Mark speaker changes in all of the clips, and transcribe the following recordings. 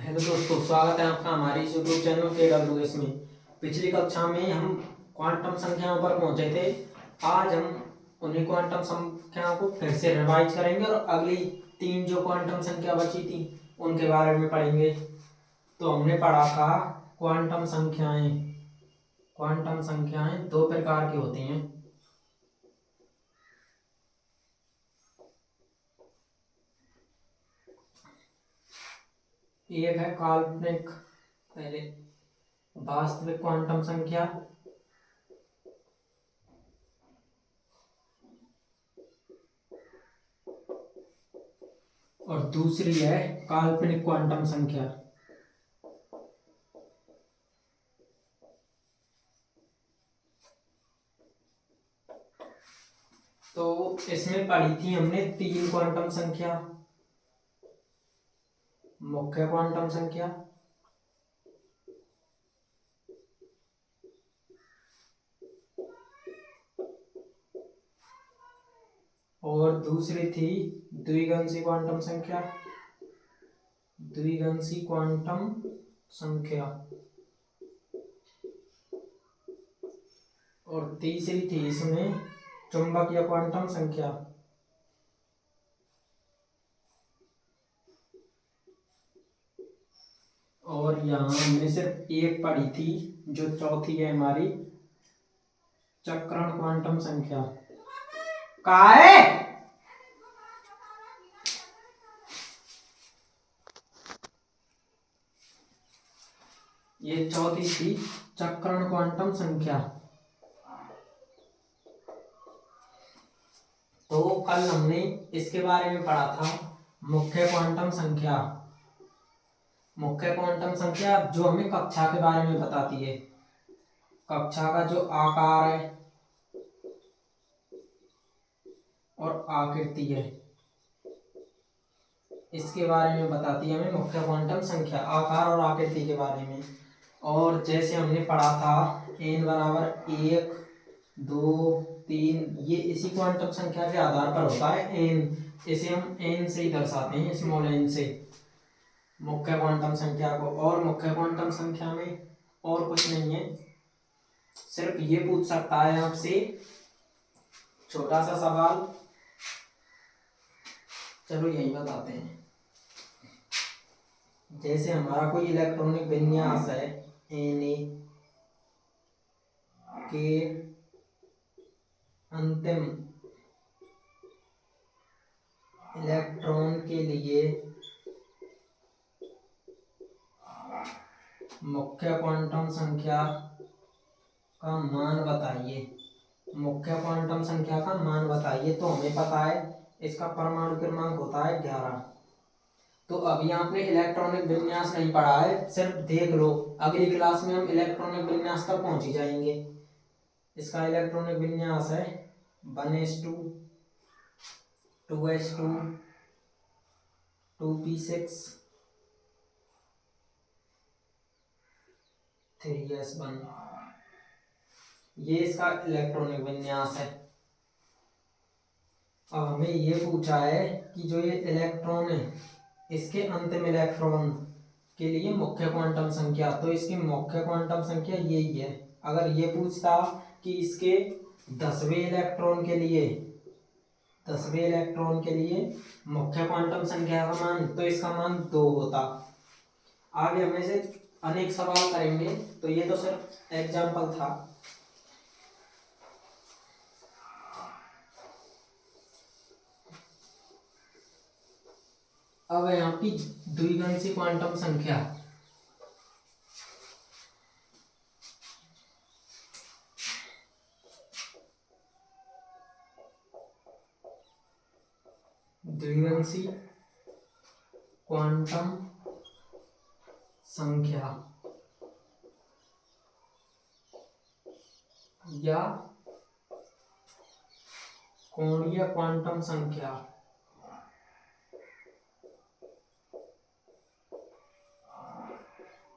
Speaker 1: Hello दोस्तों, स्वागत है आपका हमारे इस यूट्यूब चैनल KWS में। पिछली कक्षा में हम क्वांटम संख्याओं पर पहुंचे थे। आज हम उन्हीं क्वांटम संख्याओं को फिर से रिवाइज करेंगे और अगली तीन जो क्वांटम संख्या बची थी उनके बारे में पढ़ेंगे। तो हमने पढ़ा था क्वांटम संख्याएं। क्वांटम संख्याएं दो प्रकार की होती हैं। एक है काल्पनिक, पहले वास्तविक क्वांटम संख्या, और दूसरी है काल्पनिक क्वांटम संख्या। तो इसमें पढ़ी थी हमने तीन क्वांटम संख्या। मुख्य क्वांटम संख्या, और दूसरी थी द्विगंशी क्वांटम संख्या। द्विगंशी क्वांटम संख्या, और तीसरी थी इसमें चुंबकीय क्वांटम संख्या। और यहाँ हमने सिर्फ एक पढ़ी थी जो चौथी है हमारी, चक्रण क्वांटम संख्या। का है ये चौथी थी चक्रण क्वांटम संख्या। तो कल हमने इसके बारे में पढ़ा था मुख्य क्वांटम संख्या। मुख्य क्वांटम संख्या जो हमें कक्षा के बारे में बताती है, कक्षा का जो आकार है और आकृति है इसके बारे में बताती है हमें मुख्य क्वांटम संख्या, आकार और आकृति के बारे में। और जैसे हमने पढ़ा था n बराबर 1, 2, 3, ये इसी क्वांटम संख्या के आधार पर होता है n। इसे हम n से ही दर्शाते हैं, स्मॉल n से, मुख्य क्वांटम संख्या को। और मुख्य क्वांटम संख्या में और कुछ नहीं है, सिर्फ ये पूछ सकता है आपसे छोटा सा सवाल। चलो यही बताते हैं। जैसे हमारा कोई इलेक्ट्रॉनिक विन्यास है Na के अंतिम इलेक्ट्रॉन के लिए मुख्य क्वांटम संख्या का मान बताइए। मुख्य क्वांटम संख्या का मान बताइए। तो हमें पता है इसका परमाणु क्रमांक होता है 11। तो अभी आपने इलेक्ट्रॉनिक विन्यास नहीं पढ़ा है, सिर्फ देख लो, अगली क्लास में हम इलेक्ट्रॉनिक विन्यास तक पहुंच ही जाएंगे। इसका इलेक्ट्रॉनिक विन्यास है 1s2, 2s2, 2p6, 3s1। ये इसका इलेक्ट्रॉनिक विन्यास है। अब हमें ये पूछा है कि जो ये इलेक्ट्रॉन है इसके अंतिम इलेक्ट्रॉन के लिए मुख्य क्वांटम संख्या, तो इसकी मुख्य क्वांटम संख्या यही है। अगर ये पूछता कि इसके 10वें इलेक्ट्रॉन के लिए, 10वें इलेक्ट्रॉन के लिए मुख्य क्वांटम संख्या का मान, तो इसका मान 2 होता। आगे हमें से अनेक सवाल करेंगे, तो ये तो सिर्फ एग्जाम्पल था। अब है यहाँ की द्विगंशी क्वांटम संख्या। द्विगंशी क्वांटम संख्या या कोणीय क्वांटम संख्या।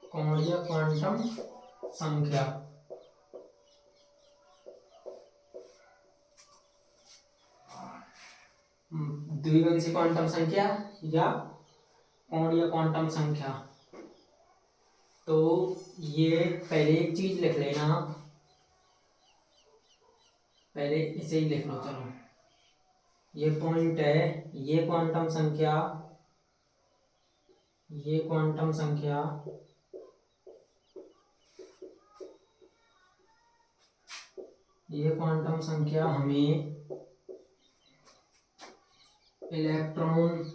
Speaker 1: कोणीय क्वांटम संख्या द्विगंशी क्वांटम संख्या या कोणीय क्वांटम संख्या। तो ये पहले एक चीज लिख लेना आप, पहले इसे ही लिख लो। चलो ये पॉइंट है, ये क्वांटम संख्या, ये क्वांटम संख्या हमें इलेक्ट्रॉन,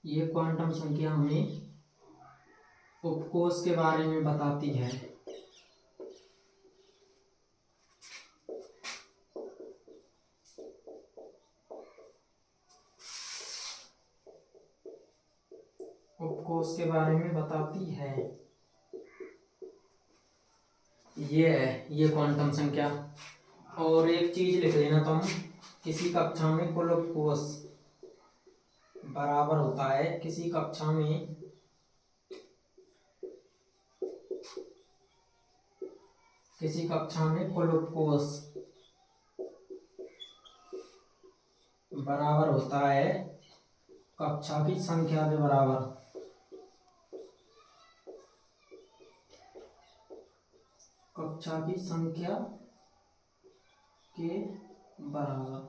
Speaker 1: ये क्वांटम संख्या हमें उपकोष के बारे में बताती है। उपकोष के बारे में बताती है। ये है ये क्वांटम संख्या। और एक चीज लिख लेना तुम, किसी कक्षा में कुल उपकोष बराबर होता है, किसी कक्षा में कुल उपकोष बराबर होता है कक्षा की संख्या के बराबर। कक्षा की संख्या के बराबर।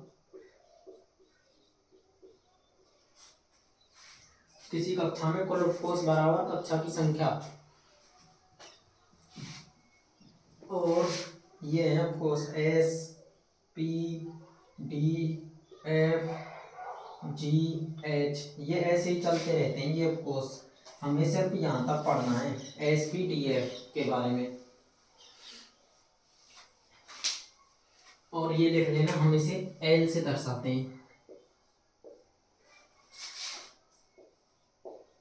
Speaker 1: किसी कक्षा में कुल उपकोष बराबर कक्षा की संख्या। और ये है उपकोष S P D F G H, ये ऐसे ही चलते रहते हैं ये उपकोष। हमें सिर्फ यहाँ तक पढ़ना है S P D F के बारे में। और ये लिख लेना, हम इसे L से दर्शाते हैं,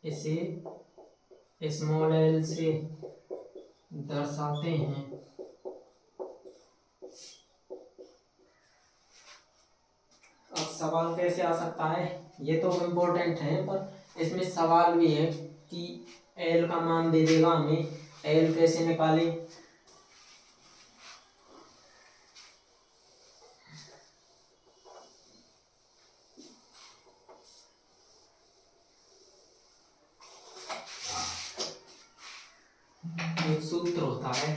Speaker 1: इसे स्मॉल l से दर्शाते हैं। अब सवाल कैसे आ सकता है, ये तो इम्पोर्टेंट है, पर इसमें सवाल भी है कि l का मान दे देगा हमें, l कैसे निकालें। एक सूत्र होता है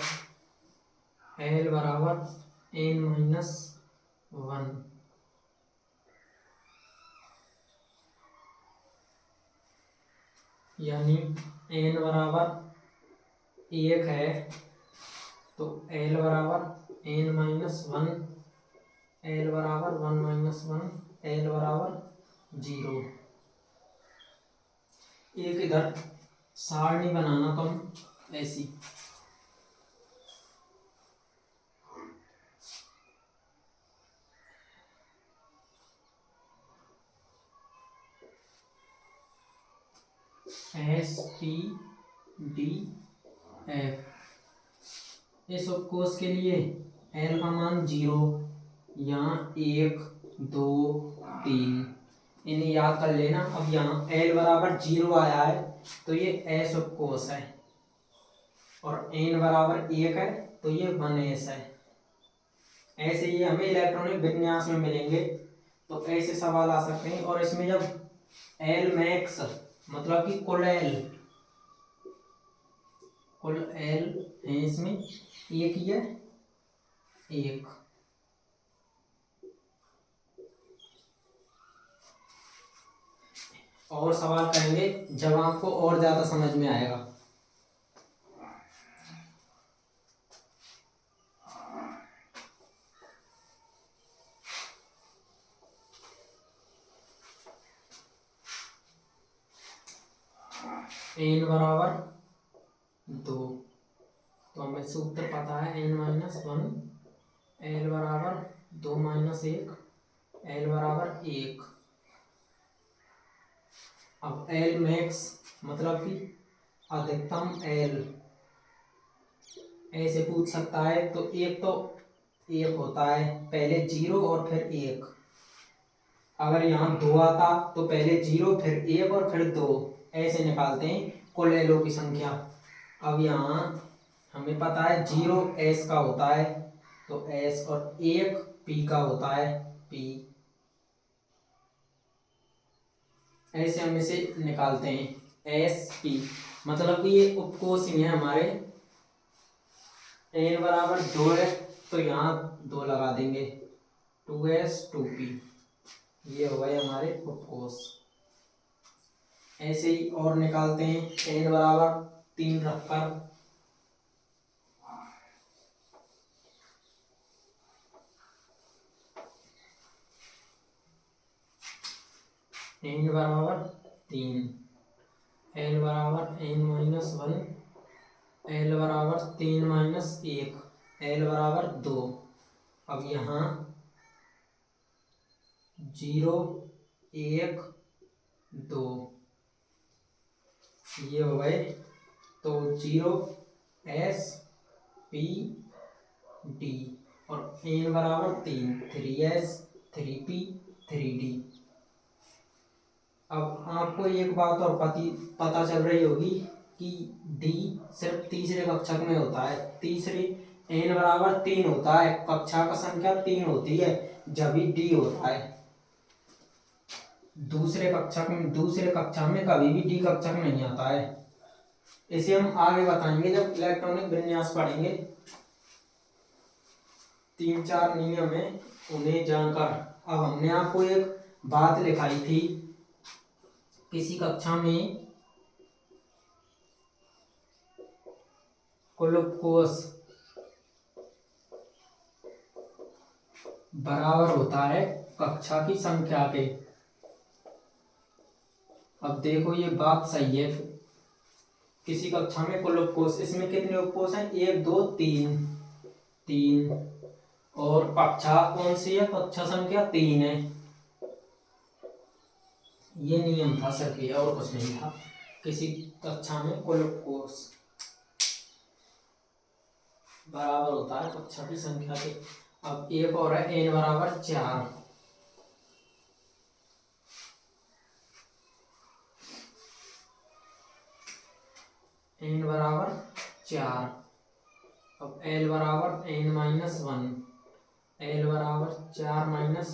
Speaker 1: L बराबर n-1, यानी n बराबर 1 है तो L बराबर n-1, L बराबर 1-1, L बराबर 0। एक इधर सारणी बनाना तुम ऐसी, S P D F। इस उपकोष के लिए L का मान 0, यहाँ 1 2 3, इन्हें याद कर लेना। अब यहाँ L बराबर 0 आया है तो ये S उपकोष है, और n बराबर 1 है तो ये 1s है। ऐसे ही हमें इलेक्ट्रॉनिक विन्यास में मिलेंगे तो ऐसे सवाल आ सकते हैं। और इसमें जब L मैक्स मतलब कि कुल L है, इसमें एक ही है, एक। और सवाल करेंगे जब आपको और ज्यादा समझ में आएगा। n बराबर 2 तो हमें सूत्र पता है n-1, L बराबर 2-1, L बराबर 1। अब L मैक्स मतलब कि अधिकतम L ऐसे पूछ सकता है, तो एक होता है, पहले 0 और फिर 1। अगर यहाँ 2 आता तो पहले 0 फिर 1 और फिर 2, ऐसे निकालते हैं कुल एलो की संख्या। अब यहाँ हमें पता है 0 S का होता है तो S, और 1 P का होता है P। ऐसे हम इसे निकालते हैं SP। मतलब कि ये उपकोष ही है हमारे। n बराबर 2 है तो यहाँ 2 लगा देंगे, 2s 2p, ये हो गए हमारे उपकोष। ऐसे ही और निकालते हैं, n बराबर 3 रखकर n बराबर 3, l बराबर n-1, l बराबर 3-1, l बराबर 2। अब यहाँ 0 1 2 ये हो गए, तो 0s p d और n बराबर 3, 3s 3p 3d। अब आपको एक बात और पता चल रही होगी कि d सिर्फ तीसरे कक्षक में होता है। तीसरे n बराबर 3 होता है, कक्षा का संख्या 3 होती है जब भी d होता है। दूसरे कक्षा में कभी भी d कक्षक नहीं आता है। इसे हम आगे बताएंगे जब इलेक्ट्रॉनिक विन्यास पढ़ेंगे। 3-4 नियम है, उन्हें जानकर अब हमने आपको एक बात लिखाई थी, किसी कक्षा में कुल उपकोष बराबर होता है कक्षा की संख्या के। अब देखो ये बात सही है, किसी कक्षा में कुल उपकोष, इसमें कितने उपकोष हैं, 1 2 3 3, और कक्षा कौन सी है, कक्षा संख्या 3 है। ये नियम था सिर्फ, ये और कुछ नहीं था। किसी कक्षा में कुल उपकोष बराबर होता है कक्षा की संख्या के। अब एक और है, n बराबर 4, n बराबर 4। अब l बराबर n-1, l बराबर 4-1,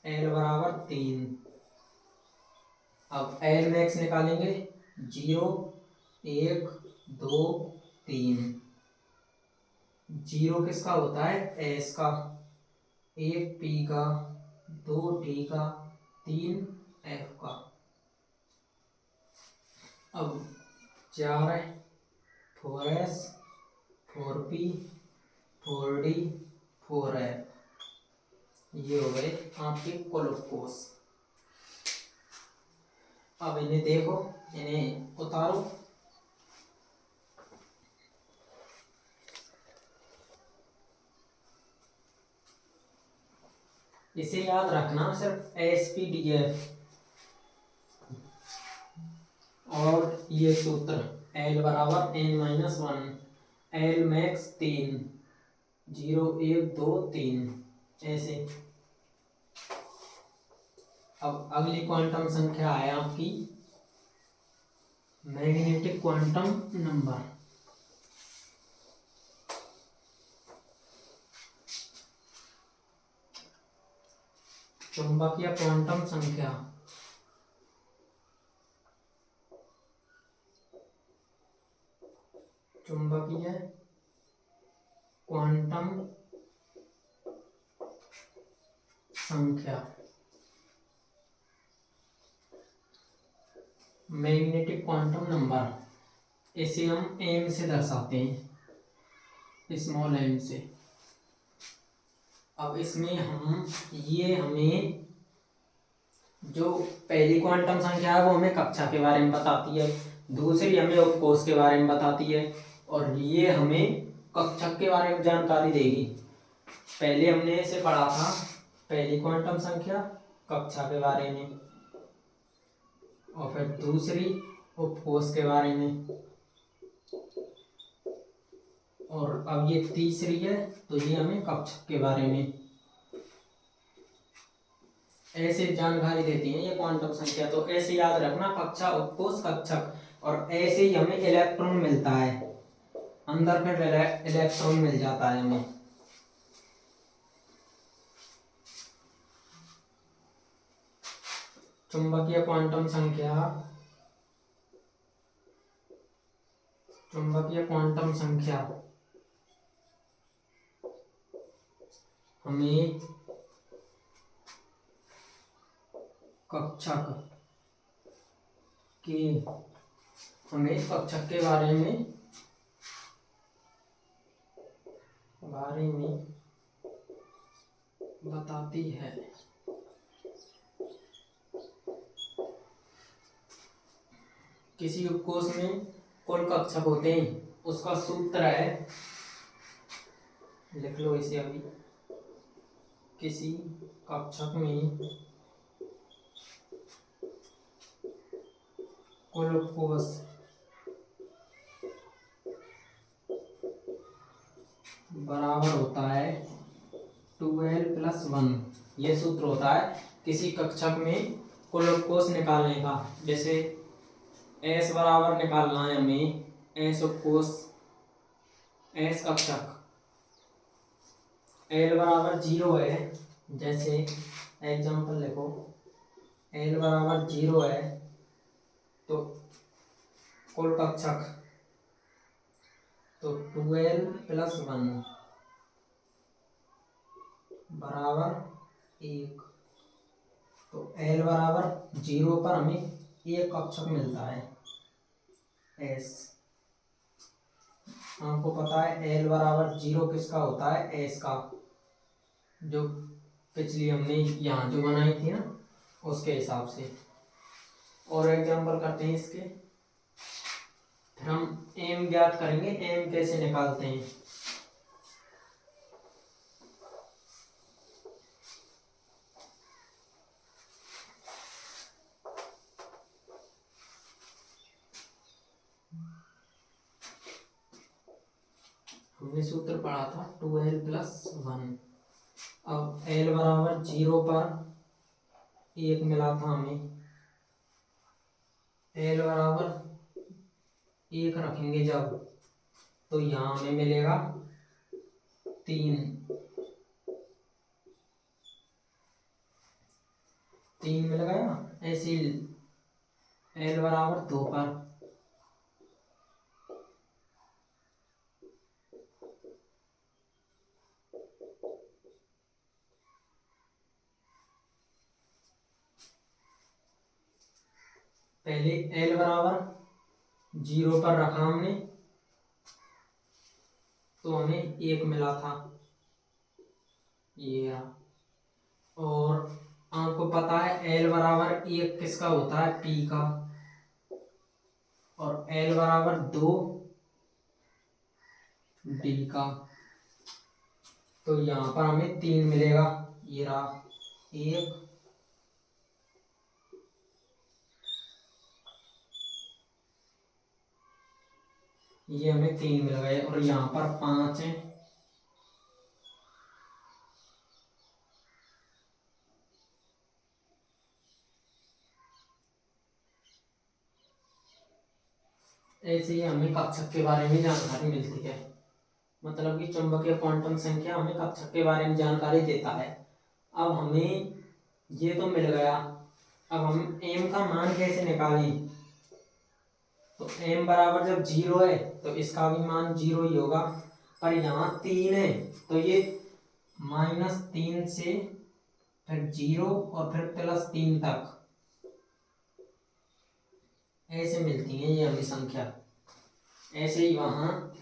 Speaker 1: l बराबर 3। अब l मैक्स निकालेंगे, 0 1 2 3। 0 किसका होता है, s का, 1 p का, 2 d का, 3 f का। अब 4 4s 4p 4d 4f, ये हो गए आपके कुल उपकोष। अब इन्हें देखो, इन्हें उतारो। इसे याद रखना, सिर्फ SPDF और ये सूत्र l बराबर n-1, l मैक्स 3, 0 1 2 3, ऐसे। अब अगली क्वांटम संख्या है आपकी मैग्नेटिक क्वांटम नंबर। चुंबकीय क्वांटम संख्या। चुंबकीय क्वांटम संख्या, मैग्नेटिक क्वांटम नंबर, इसे हम m से दर्शाते हैं, स्मॉल m से। अब इसमें हमें जो पहली क्वांटम संख्या है वो हमें कक्षा के बारे में बताती है, दूसरी हमें उपकोष के बारे में बताती है, और ये हमें कक्षक के बारे में जानकारी देगी। पहले हमने इसे पढ़ा था, पहली क्वांटम संख्या कक्षा के बारे में, और फिर दूसरी उपकोष के बारे में, और अब ये तीसरी है तो ये हमें कक्षक के बारे में। ऐसे जानकारी देती है ये क्वांटम संख्या, तो ऐसे याद रखना, कक्षा उपकोष कक्षक। और ऐसे ही हमें इलेक्ट्रॉन मिलता है, अंदर फिर इलेक्ट्रॉन मिल जाता है हमें। चुंबकीय क्वांटम संख्या चुंबकीय क्वांटम संख्या हमें कक्षक के बारे में बताती है। किसी उपकोष में कुल कक्षक होते हैं, उसका सूत्र है, लिख लो इसे अभी। किसी कक्षक में कुल उपकोष बराबर होता है 2l+1। ये सूत्र होता है किसी कक्षक में कुल उपकोष निकालने का। जैसे S बराबर निकालना है हमें, S उपकोष, S कक्षक, L बराबर 0 है। जैसे एग्जाम्पल लिखो, L बराबर 0 है तो कुल कक्षक तो 2l+1 बराबर 1। तो L बराबर 0 पर हमें एक कक्षक मिलता है S। आपको पता है L बराबर 0 किसका होता है? S का, जो पिछली हमने यहाँ जो बनाई थी ना, उसके हिसाब से। और एग्जाम्पल करते हैं इसके, फिर हम m ज्ञात करेंगे। m कैसे निकालते हैं? हमने सूत्र पढ़ा था 2l+1। अब l बराबर 0 पर 1 मिला था हमें, l बराबर 1 रखेंगे जब, तो यहाँ हमें मिलेगा 3 मिल गया। ऐसे l बराबर 2 पर पहले l बराबर 0 पर रखा हमने, तो हमें 1 मिला था ये। और आपको पता है l बराबर 1 किसका होता है? P का। और l बराबर 2 D का। तो यहाँ पर हमें 3 मिलेगा। ये रहा 1, ये हमें 3 मिल गए। और यहाँ पर 5 है, ऐसे ही हमें कक्षक के बारे में जानकारी मिलती है। मतलब कि चुंबकीय क्वांटम संख्या हमें कक्षक के बारे में जानकारी देता है। अब हमें ये तो मिल गया, अब हम m का मान कैसे निकालें? तो m बराबर जब 0 है तो इसका भी मान 0 ही होगा। पर यहाँ 3 है तो ये -3 से फिर 0 और फिर +3 तक ऐसे मिलती है ये हमें संख्या। ऐसे ही वहाँ,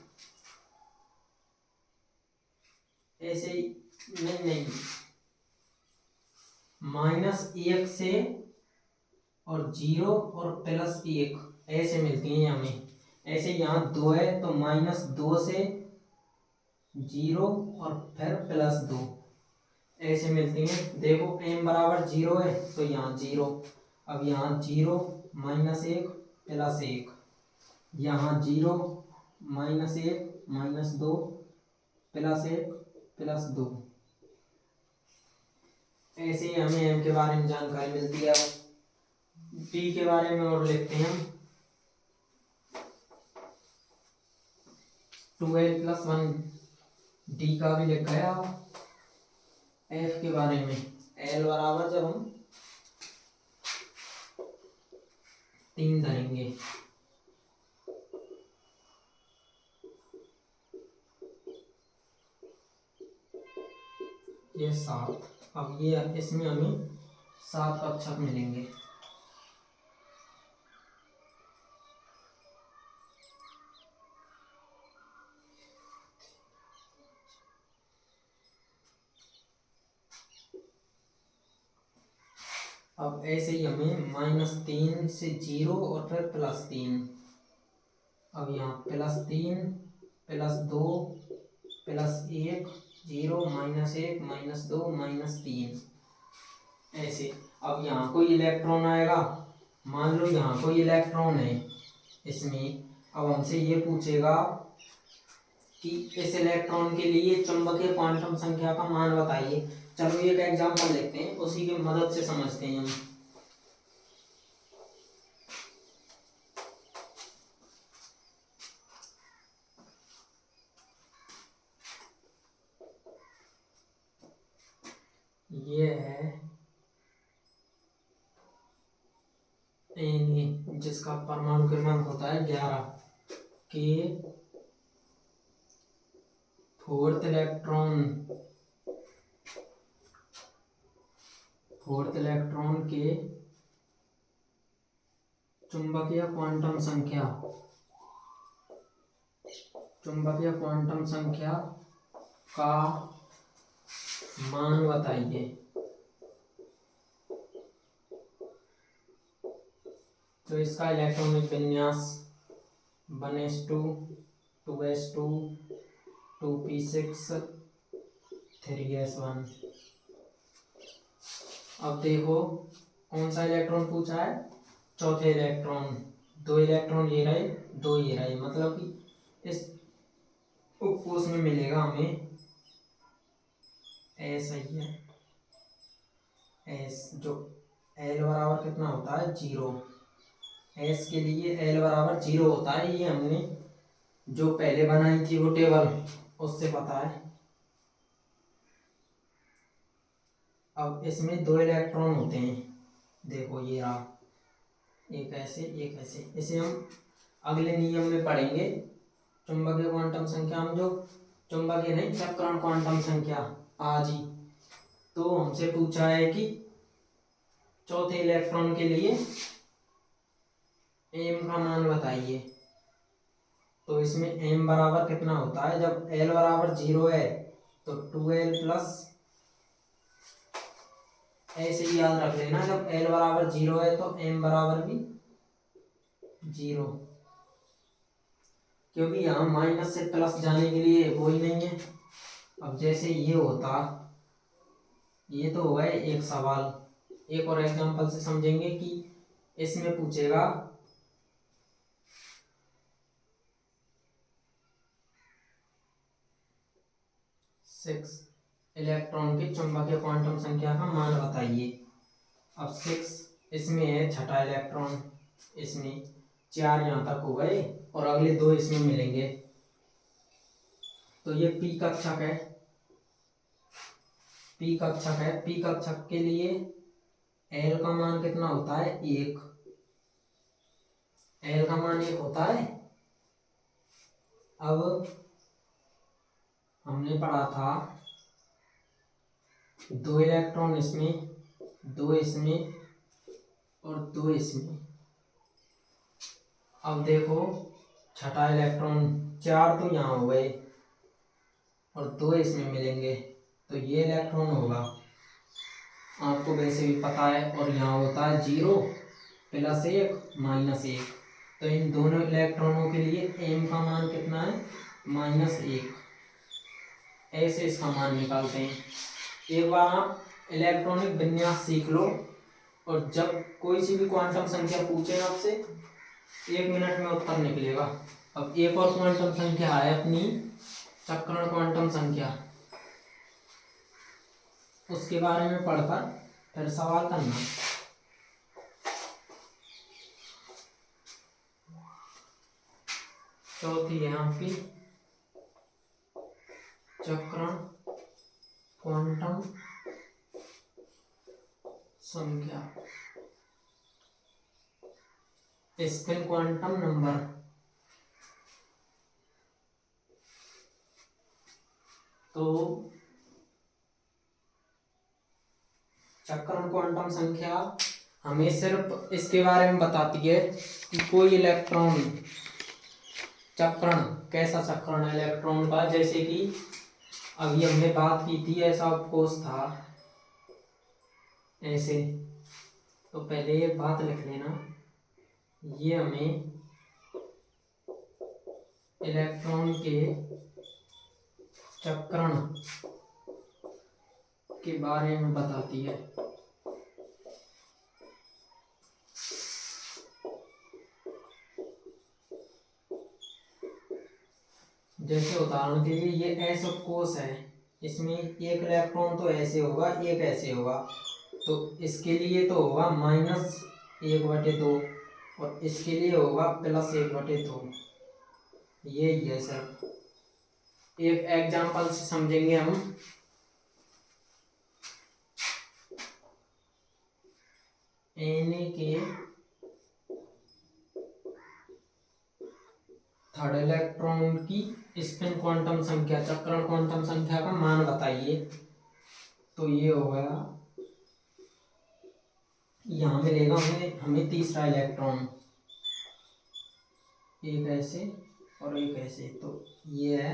Speaker 1: ऐसे ही नहीं, -1 से और 0 और +1 ऐसे मिलती हैं हमें। ऐसे यहाँ 2 है तो -2 से 0 और फिर +2 ऐसे मिलती हैं। देखो m बराबर 0 है तो यहाँ 0, अब यहाँ 0 -1 +1, यहाँ 0 -1 -2 +1 +2। ऐसे ही हमें m के बारे में जानकारी मिलती है। p के बारे में और लिखते हैं हम, 2l+1 D का भी लिखा है। f के बारे में l बराबर जब हम 3 धरेंगे अब ये इसमें हमें 7 कक्षक मिलेंगे। अब ऐसे ही हमें -3 से 0 और फिर +3। अब यहाँ +3 +2 +1 0 -1 -2 -3 ऐसे। अब यहाँ कोई इलेक्ट्रॉन आएगा, मान लो यहाँ कोई इलेक्ट्रॉन है इसमें। अब हमसे ये पूछेगा कि इस इलेक्ट्रॉन के लिए चुंबकीय क्वांटम संख्या का मान बताइए। चलो एक एग्जांपल लेते हैं, उसी की मदद से समझते हैं हम। ये है Na, जिसका परमाणु क्रमांक होता है 11 के फोर्थ इलेक्ट्रॉन के चुंबकीय क्वांटम संख्या का मान बताइए। तो इसका इलेक्ट्रॉनिक विन्यास 1s2 2s2 2p6 3s1। अब देखो कौन सा इलेक्ट्रॉन पूछा है, चौथे इलेक्ट्रॉन। 2 इलेक्ट्रॉन ये रहे, 2 ये रहे, मतलब कि इस उपकोष में मिलेगा हमें एस ही है, एस जो एल बराबर कितना होता है 0। एस के लिए एल बराबर 0 होता है, ये हमने जो पहले बनाई थी वो टेबल उससे पता है। अब इसमें 2 इलेक्ट्रॉन होते हैं, देखो ये रहा, एक ऐसे एक ऐसे। इसे हम अगले नियम में पढ़ेंगे, चुंबकीय क्वांटम संख्या हम जो चुंबकीय नहीं चक्रण क्वांटम संख्या आज ही। तो हमसे पूछा है कि चौथे इलेक्ट्रॉन के लिए एम का मान बताइए। तो इसमें एम बराबर कितना होता है, जब एल बराबर 0 है तो 2l प्लस, ऐसे ही याद रख लेना, जब एल बराबर 0 है तो एम बराबर भी 0, क्योंकि यहाँ माइनस से प्लस जाने के लिए वो ही नहीं है। अब जैसे ये होता, ये तो होगा एक सवाल। एक और एग्जांपल से समझेंगे कि इसमें पूछेगा 6 इलेक्ट्रॉन के चुंबकीय क्वांटम संख्या का मान बताइए। अब 6 इसमें है, छठा इलेक्ट्रॉन इसमें, 4 यहाँ तक हो गए और अगले 2 इसमें मिलेंगे। तो ये पी कक्षक है, पी कक्षक के लिए एल का मान कितना होता है 1, एल का मान 1 होता है। अब हमने पढ़ा था 2 इलेक्ट्रॉन इसमें, 2 इसमें और 2 इसमें। अब देखो छठा इलेक्ट्रॉन, 4 तो यहाँ हो गए और 2 इसमें मिलेंगे, तो ये इलेक्ट्रॉन होगा, आपको वैसे भी पता है। और यहाँ होता है 0 +1 -1, तो इन दोनों इलेक्ट्रॉनों के लिए एम का मान कितना है -1। ऐसे इसका मान निकालते हैं। एक बार आप इलेक्ट्रॉनिक विन्यास सीख लो, और जब कोई सी भी क्वांटम संख्या पूछे आपसे 1 मिनट में उत्तर निकलेगा। अब एक और क्वांटम संख्या है अपनी चक्रण क्वांटम संख्या, उसके बारे में पढ़कर फिर सवाल करना। चौथी है आपकी चक्रण क्वांटम संख्या, स्पिन क्वांटम नंबर। तो चक्रण क्वांटम संख्या हमें सिर्फ इसके बारे में बताती है कि कोई इलेक्ट्रॉन चक्रण, कैसा चक्रण है इलेक्ट्रॉन का। जैसे कि अभी हमने बात की थी, ऐसा कोश था ऐसे, तो पहले ये बात लिख लेना, ये हमें इलेक्ट्रॉन के चक्रण के बारे में बताती है। जैसे उदाहरण के लिए ये ऐसा कोश है, इसमें एक इलेक्ट्रॉन तो ऐसे होगा, एक ऐसे होगा, तो इसके लिए तो होगा -1/2 और इसके लिए होगा +1/2। ये ही है सर। एक एग्जांपल से समझेंगे हम। Na के थर्ड इलेक्ट्रॉन की स्पिन क्वांटम संख्या, चक्रण क्वांटम संख्या का मान बताइए। तो ये हो गया, यहाँ मिलेगा हमें तीसरा इलेक्ट्रॉन, एक ऐसे और एक ऐसे, तो ये है,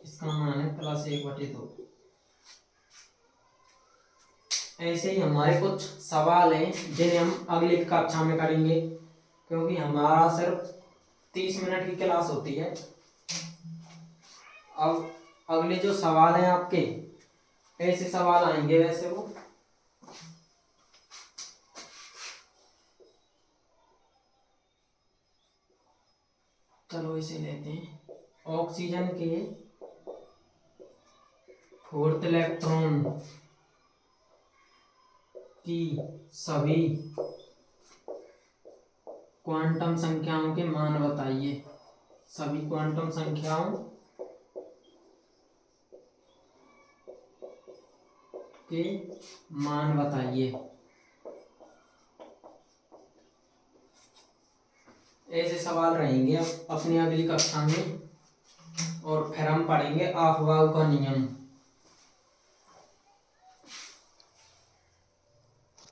Speaker 1: इसका मान है +1/2। ऐसे ही हमारे कुछ सवाल हैं जिन्हें हम अगली कक्षा में करेंगे, क्योंकि हमारा सिर्फ 30 मिनट की क्लास होती है। अब अगले जो सवाल हैं आपके, ऐसे सवाल आएंगे वैसे वो। चलो इसे लेते हैं। ऑक्सीजन के 4th इलेक्ट्रॉन की सभी क्वांटम संख्याओं के मान बताइए। सभी क्वांटम संख्याओं के मान बताइए। ऐसे सवाल रहेंगे अपनी अगली कक्षा में, और फिर हम पढ़ेंगे अफबाऊ का नियम।